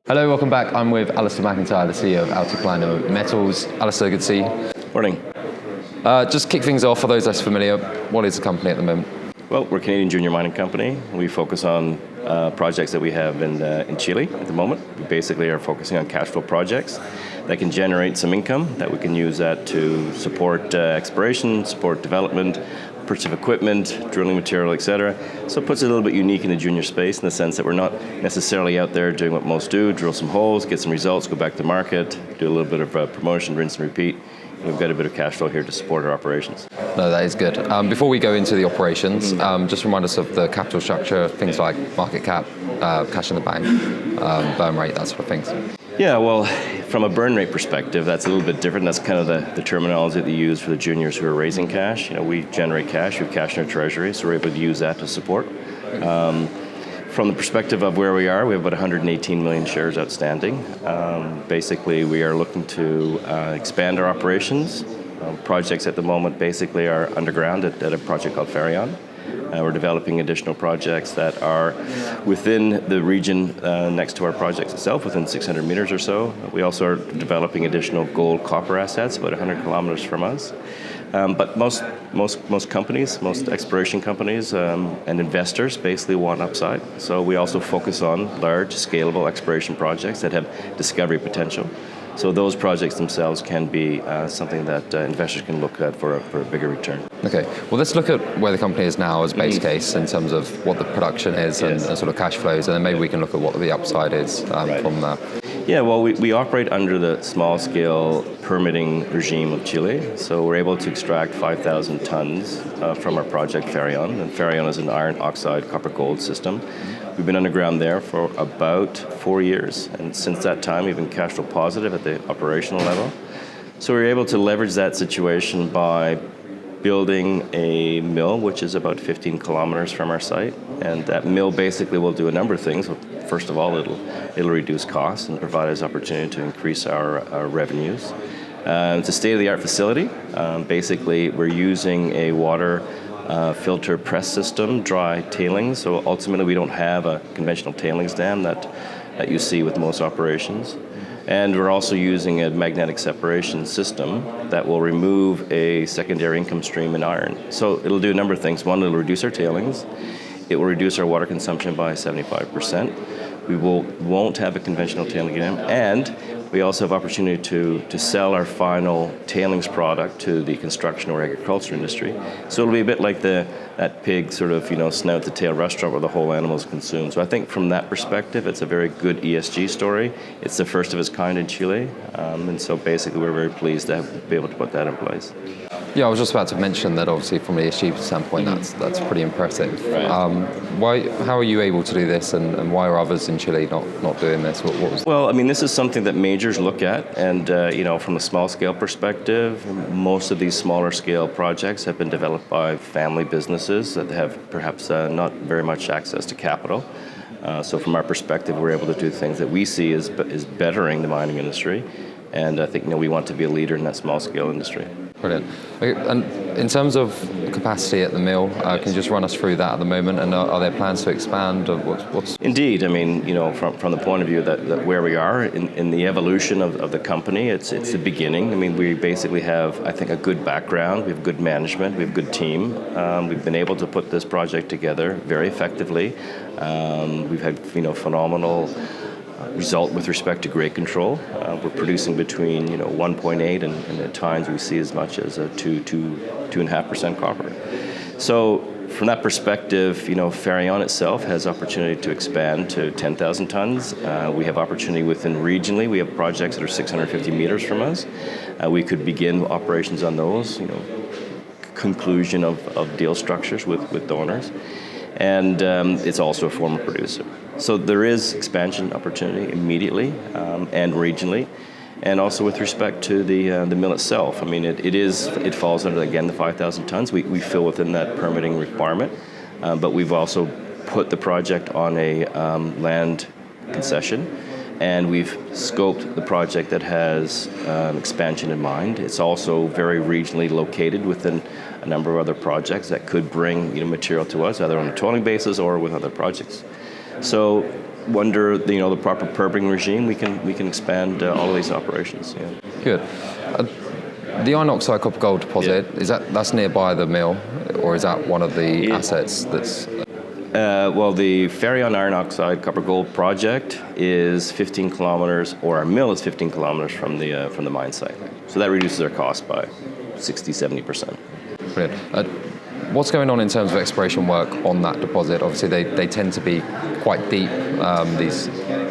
Hello, welcome back. I'm with Alistair McIntyre, the CEO of Altiplano Metals. Alistair, good to see you. Morning. Just kick things off, for those less familiar, what is the company at the moment? Well, we're a Canadian junior mining company. We focus on projects that we have in Chile at the moment. We basically are focusing on cash flow projects that can generate some income that we can use that to support exploration, support development, purchase of equipment, drilling material, etc. So it puts it a little bit unique in the junior space in the sense that we're not necessarily out there doing what most do, drill some holes, get some results, go back to market, do a little bit of promotion, rinse and repeat. We've got a bit of cash flow here to support our operations. No, that is good. Before we go into the operations, just remind us of the capital structure, things like market cap, cash in the bank, burn rate, that sort of things. Yeah, well, from a burn rate perspective, that's a little bit different. That's kind of the terminology that they use for the juniors who are raising cash. You know, we generate cash, we have cash in our treasury, so we're able to use that to support. From the perspective of where we are, we have about 118 million shares outstanding. Basically, we are looking to expand our operations. Projects at the moment basically are underground at a project called Ferion. We're developing additional projects that are within the region next to our project itself, within 600 meters or so. We also are developing additional gold copper assets about 100 kilometers from us. But most companies, most exploration companies and investors basically want upside. So we also focus on large, scalable exploration projects that have discovery potential. So those projects themselves can be something that investors can look at for a bigger return. Okay, well, let's look at where the company is now as base case in terms of what the production is and sort of cash flows, and then maybe we can look at what the upside is from that. Yeah, well, we operate under the small-scale permitting regime of Chile, so we're able to extract 5,000 tons from our project Ferion, and Ferion is an iron oxide copper-gold system. We've been underground there for about 4 years, and since that time we've been cash flow positive at the operational level. So we were able to leverage that situation by building a mill, which is about 15 kilometers from our site, and that mill basically will do a number of things. First of all, it'll reduce costs and provide us opportunity to increase our revenues. It's a state-of-the-art facility. Basically, we're using a water filter press system, dry tailings. So ultimately, we don't have a conventional tailings dam that you see with most operations. And we're also using a magnetic separation system that will remove a secondary income stream in iron. So it'll do a number of things. One, it'll reduce our tailings. It will reduce our water consumption by 75%. We won't have a conventional tailings dam, and we also have opportunity to sell our final tailings product to the construction or agriculture industry. So it'll be a bit like that pig sort of, snout to tail restaurant where the whole animal is consumed. So I think from that perspective, it's a very good ESG story. It's the first of its kind in Chile, and so basically we're very pleased to be able to put that in place. Yeah, I was just about to mention that obviously from an ESG standpoint, that's pretty impressive. Right. How are you able to do this, and why are others in Chile not doing this? Well, I mean, this is something that majors look at, and from a small scale perspective, most of these smaller scale projects have been developed by family businesses that have perhaps not very much access to capital. So from our perspective, we're able to do things that we see as bettering the mining industry, and I think we want to be a leader in that small scale industry. Brilliant. Okay, and in terms of capacity at the mill, can you just run us through that at the moment? And are there plans to expand? Or what's... Indeed. I mean, from the point of view that where we are in the evolution of the company, it's the beginning. I mean, we basically have, I think, a good background. We have good management. We have a good team. We've been able to put this project together very effectively. We've had, phenomenal result with respect to grade control. We're producing between 1.8 and at times we see as much as a 2.5% copper. So from that perspective, Ferion itself has opportunity to expand to 10,000 tons. We have opportunity within regionally. We have projects that are 650 meters from us. We could begin operations on those. Conclusion of deal structures with donors. And it's also a former producer. So there is expansion opportunity immediately and regionally, and also with respect to the mill itself. I mean, it falls under, again, the 5,000 tons. We fill within that permitting requirement, but we've also put the project on a land concession, and we've scoped the project that has expansion in mind. It's also very regionally located within a number of other projects that could bring material to us, either on a tolling basis or with other projects. So under the proper permitting regime, we can expand all of these operations. Yeah. Good. The iron oxide copper gold deposit, that's nearby the mill, or is that one of the assets that's... Well, the Ferion iron oxide copper gold project is 15 kilometers, or our mill is 15 kilometers from the mine site. So that reduces our cost by 60-70%. Brilliant. What's going on in terms of exploration work on that deposit? Obviously, they tend to be quite deep, these...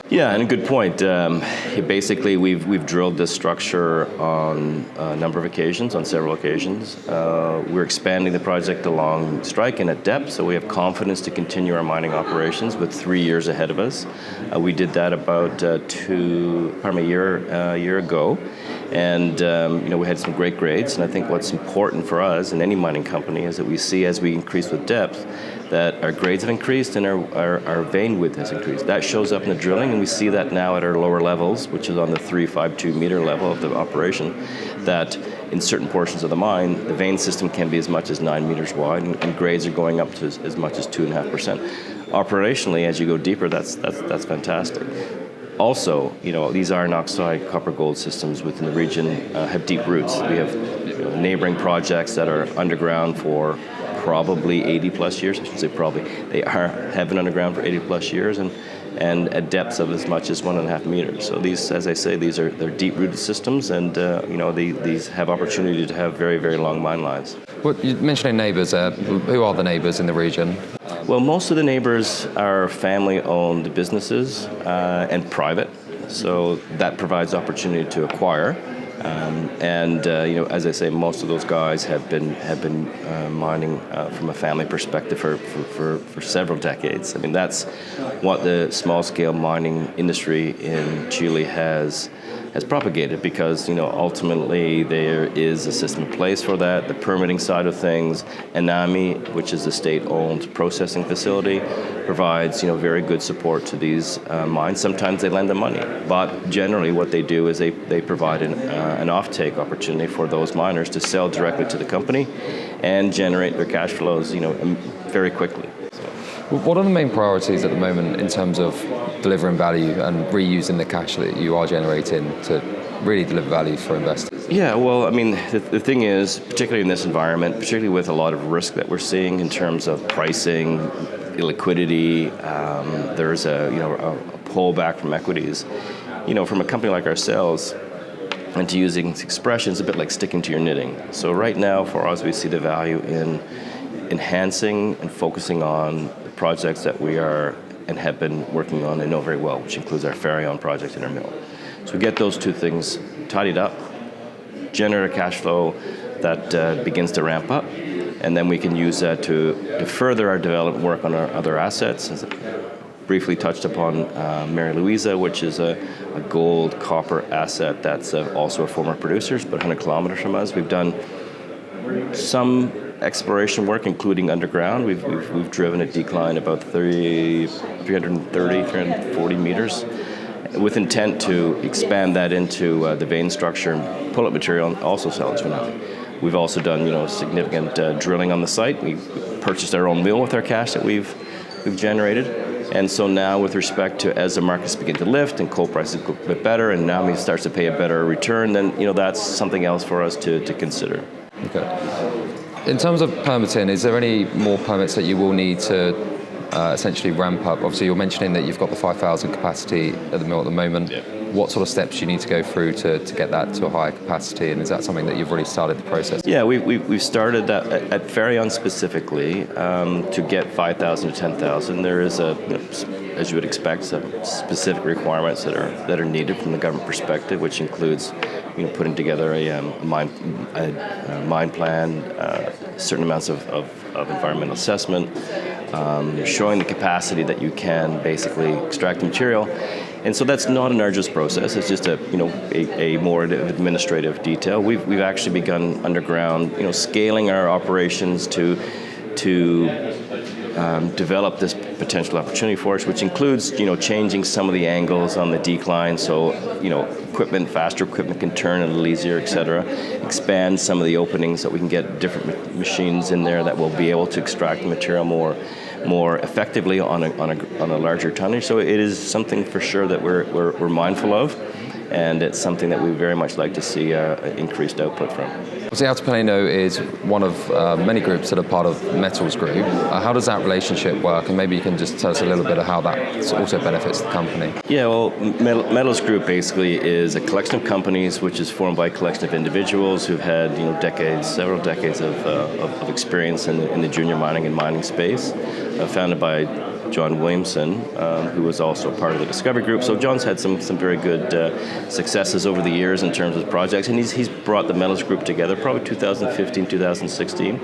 Yeah, and a good point. Basically, we've drilled this structure on a number of occasions, on several occasions. We're expanding the project along strike and at depth, so we have confidence to continue our mining operations with 3 years ahead of us. We did that about a year ago, and we had some great grades. And I think what's important for us in any mining company is that we see as we increase with depth that our grades have increased and our vein width has increased. That shows up in the drilling, and we see that now at our lower levels, which is on the 352 meter level of the operation, that in certain portions of the mine, the vein system can be as much as 9 meters wide, and grades are going up to as much as 2.5%. Operationally, as you go deeper, that's fantastic. Also, these iron oxide copper gold systems within the region have deep roots. We have neighboring projects that are underground for probably 80 plus years. I should say probably. They have been underground for 80 plus years and at depths of as much as 1.5 meters. So these, as I say, they're deep-rooted systems, and these have opportunity to have very, very long mine lives. Well, you mentioned neighbours. Who are the neighbours in the region? Well, most of the neighbours are family-owned businesses and private, so that provides opportunity to acquire. As I say, most of those guys have been mining from a family perspective for several decades. I mean, that's what the small-scale mining industry in Chile has propagated, because ultimately there is a system in place for that. The permitting side of things, ENAMI, which is the state-owned processing facility, provides very good support to these mines. Sometimes they lend them money, but generally what they do is they provide an offtake opportunity for those miners to sell directly to the company and generate their cash flows very quickly. What are the main priorities at the moment in terms of delivering value and reusing the cash that you are generating to really deliver value for investors? Yeah, well, I mean, the thing is, particularly in this environment, particularly with a lot of risk that we're seeing in terms of pricing, illiquidity, there's a pullback from equities. From a company like ourselves, and to using expressions, a bit like sticking to your knitting. So right now, for us, we see the value in enhancing and focusing on the projects that we are and have been working on and know very well, which includes our Ferion project in our mill. So we get those two things tidied up, generate a cash flow that begins to ramp up, and then we can use that to further our development work on our other assets. As I briefly touched upon Mary Louisa, which is a gold copper asset that's also a former producer, but 100 kilometers from us. We've done some exploration work, including underground. We've driven a decline about 340 meters with intent to expand that into the vein structure and pull up material and also sell it to another. We've also done significant drilling on the site. We purchased our own mill with our cash that we've generated. And so now, with respect to as the markets begin to lift and coal prices go a bit better, and now it starts to pay a better return, then that's something else for us to consider. Okay. In terms of permitting, is there any more permits that you will need to essentially ramp up? Obviously, you're mentioning that you've got the 5,000 capacity at the mill at the moment. Yeah. What sort of steps do you need to go through to get that to a higher capacity, and is that something that you've already started the process? Yeah, we've started that at Ferion specifically to get 5,000 to 10,000. There is as you would expect, some specific requirements that are needed from the government perspective, which includes putting together a mine plan, certain amounts of environmental assessment, showing the capacity that you can basically extract the material. And so that's not an arduous process. It's just a more administrative detail. We've actually begun underground, scaling our operations to develop this potential opportunity for us, which includes changing some of the angles on the decline, so faster equipment can turn a little easier, et cetera. Expand some of the openings so we can get different machines in there that will be able to extract the material more more effectively on a larger tonnage. So it is something for sure that we're mindful of, and it's something that we very much like to see increased output from. Obviously, Altiplano is one of many groups that are part of Metals Group. How does that relationship work? And maybe you can just tell us a little bit of how that also benefits the company. Yeah, well, Metals Group basically is a collection of companies which is formed by a collection of individuals who've had several decades of experience in the junior mining and mining space, founded by John Williamson, who was also part of the Discovery Group. So John's had some very good successes over the years in terms of projects, and he's brought the Metals Group together probably 2015, 2016.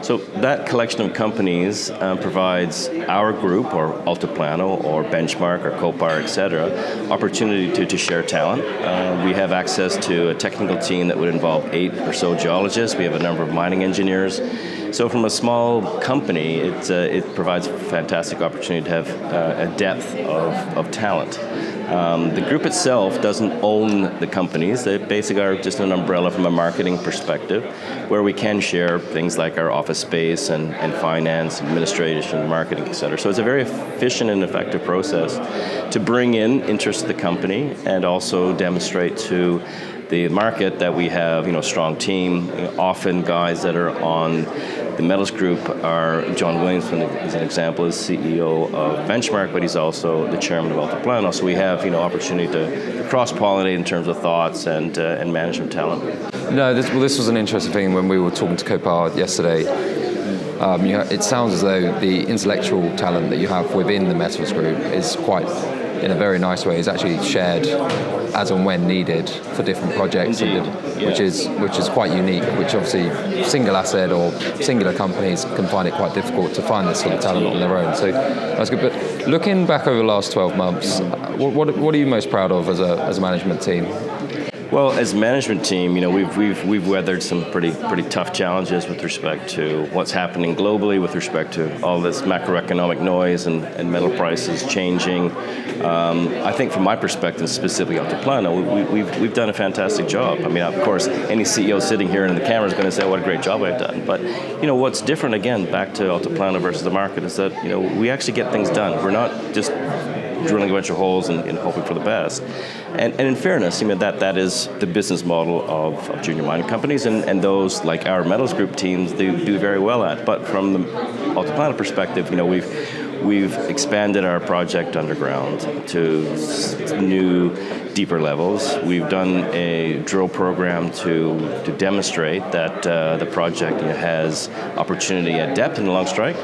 So that collection of companies provides our group, or Altiplano, or Benchmark, or Copar, etc., opportunity to share talent. We have access to a technical team that would involve 8 or so geologists. We have a number of mining engineers. So from a small company, it provides a fantastic opportunity to have a depth of talent. The group itself doesn't own the companies. They basically are just an umbrella from a marketing perspective, where we can share things like our office space and finance, administration, marketing, et cetera. So it's a very efficient and effective process to bring in interest to the company and also demonstrate to the market that we have, strong team. Often guys that are on the Metals Group are John Williamson, as an example, is CEO of Benchmark, but he's also the chairman of Altiplano. So we have, opportunity to cross-pollinate in terms of thoughts and management talent. No, this was an interesting thing when we were talking to Copar yesterday. It sounds as though the intellectual talent that you have within the Metals Group is quite, in a very nice way, is actually shared as and when needed for different projects, which is quite unique, which obviously single asset or singular companies can find it quite difficult to find this sort of talent on their own. So that's good. But looking back over the last 12 months, what are you most proud of as a management team? Well, as a management team, we've weathered some pretty tough challenges with respect to what's happening globally, with respect to all this macroeconomic noise and metal prices changing. I think from my perspective, specifically Altiplano, we've done a fantastic job. I mean, of course, any CEO sitting here in the camera is going to say, what a great job I've done. But, what's different, again, back to Altiplano versus the market, is that, we actually get things done. We're not just drilling a bunch of holes and hoping for the best. And in fairness, that is the business model of junior mining companies, and those, like our Metals Group teams, they do very well at. But from the Altiplano perspective, we've expanded our project underground to new, deeper levels. We've done a drill program to demonstrate that the project has opportunity at depth and along strike.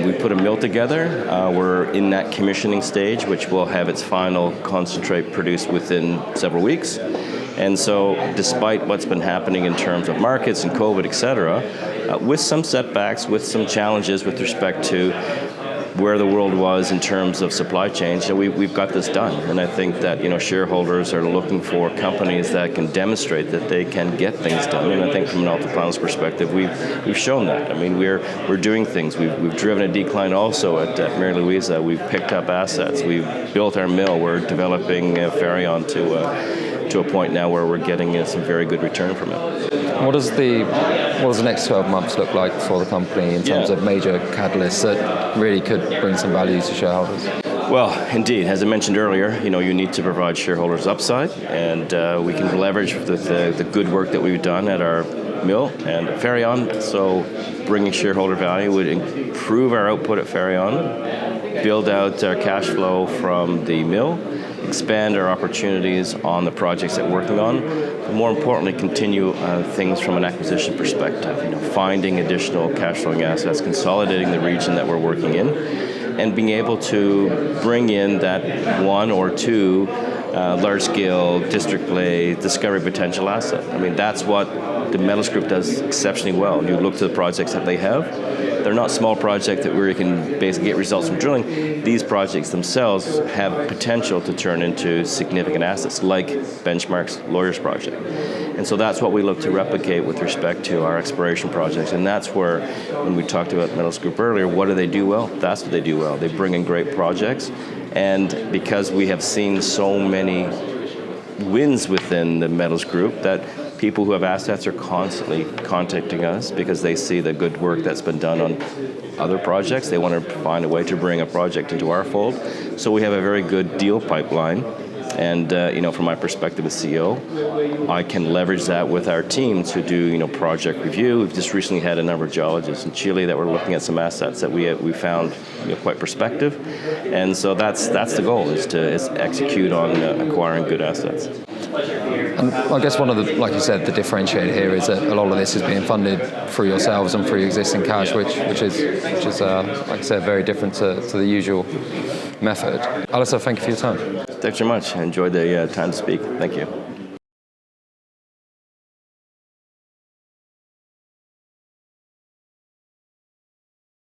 We put a mill together. We're in that commissioning stage, which will have its final concentrate produced within several weeks. And so despite what's been happening in terms of markets and COVID, et cetera, with some setbacks, with some challenges with respect to where the world was in terms of supply chains, we've got this done. And I think that shareholders are looking for companies that can demonstrate that they can get things done. And I think from an Altiplano's perspective, we've shown that. I mean, we're doing things. We've driven a decline also at Mary Louisa. We've picked up assets. We've built our mill. We're developing Ferion to a point now where we're getting some very good return from it. What does the next 12 months look like for the company in terms of major catalysts that really could bring some value to shareholders? Well, indeed, as I mentioned earlier, you need to provide shareholders upside, and we can leverage the good work that we've done at our mill and Ferion. So bringing shareholder value would improve our output at Ferion, build out our cash flow from the mill, expand our opportunities on the projects that we're working on, but more importantly, continue things from an acquisition perspective, finding additional cash flowing assets, consolidating the region that we're working in, and being able to bring in that 1 or 2 large-scale district play discovery potential asset. I mean, that's what the Metals Group does exceptionally well. You look to the projects that they have. They're not small projects that where you can basically get results from drilling. These projects themselves have potential to turn into significant assets, like Benchmark's Lawyers project. And so that's what we look to replicate with respect to our exploration projects. And that's where, when we talked about Metals Group earlier, what do they do well? That's what they do well. They bring in great projects. And because we have seen so many wins within the Metals Group, that People who have assets are constantly contacting us because they see the good work that's been done on other projects. They want to find a way to bring a project into our fold. So we have a very good deal pipeline. And from my perspective as CEO, I can leverage that with our team to do project review. We've just recently had a number of geologists in Chile that were looking at some assets that we found quite prospective, and so that's the goal is to execute on acquiring good assets. And I guess one of the, like you said, the differentiator here is that a lot of this is being funded through yourselves and through your existing cash, which is like I said, very different to the usual method. Alistair, thank you for your time. Thanks very much. I enjoyed the time to speak. Thank you.